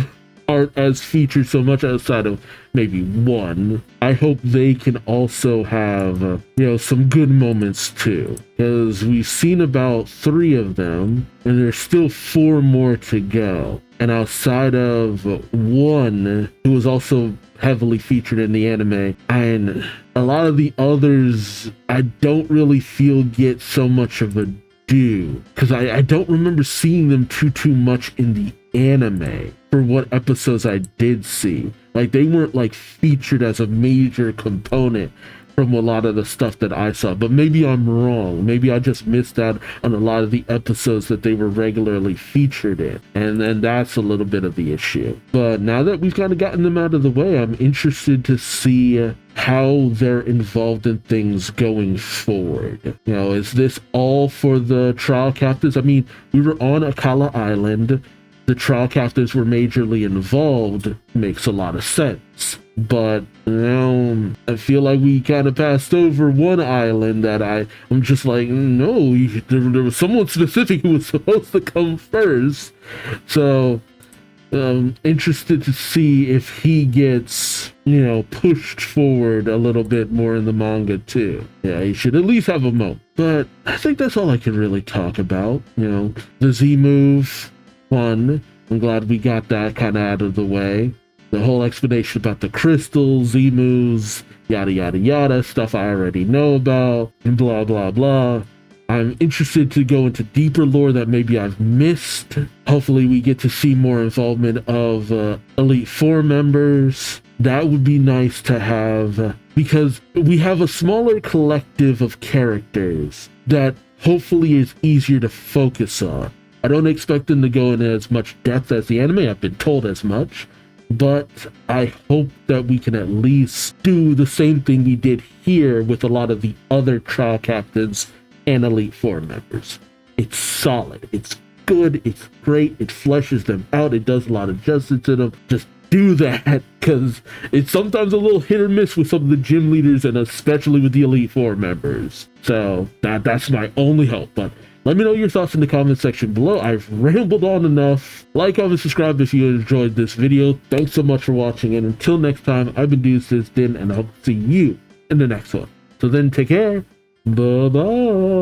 aren't as featured so much outside of maybe one. I hope they can also have, some good moments too. Because we've seen about 3 of them, and there's still 4 more to go. And outside of one, who was also heavily featured in the anime, and a lot of the others I don't really feel get so much of a due, because I don't remember seeing them too much in the anime for what episodes I did see. Like, they weren't like featured as a major component from a lot of the stuff that I saw, but maybe I'm wrong. Maybe I just missed out on a lot of the episodes that they were regularly featured in, and then that's a little bit of the issue. But now that we've kind of gotten them out of the way, I'm interested to see how they're involved in things going forward. Is this all for the trial captives? I mean, we were on Akala Island. The trial captives were majorly involved. Makes a lot of sense. But now I feel like we kind of passed over one island that I'm just like, no, there was someone specific who was supposed to come first. So interested to see if he gets, pushed forward a little bit more in the manga too. Yeah, he should at least have a moment. But I think that's all I can really talk about. The Z move, fun. I'm glad we got that kind of out of the way. The whole explanation about the crystals, emus, yada yada yada, stuff I already know about, and blah blah blah. I'm interested to go into deeper lore that maybe I've missed. Hopefully we get to see more involvement of Elite Four members. That would be nice to have, because we have a smaller collective of characters that hopefully is easier to focus on. I don't expect them to go in as much depth as the anime. I've been told as much. But I hope that we can at least do the same thing we did here with a lot of the other trial captains and Elite Four members. It's solid, it's good, it's great, it fleshes them out, it does a lot of justice to them. Just do that, because it's sometimes a little hit or miss with some of the gym leaders, and especially with the Elite Four members. So that's my only hope. But let me know your thoughts in the comment section below. I've rambled on enough. Like, comment, subscribe if you enjoyed this video. Thanks so much for watching, and until next time, I've been Duuz-Diz-Din, and I hope to see you in the next one. So then, take care. Bye-bye.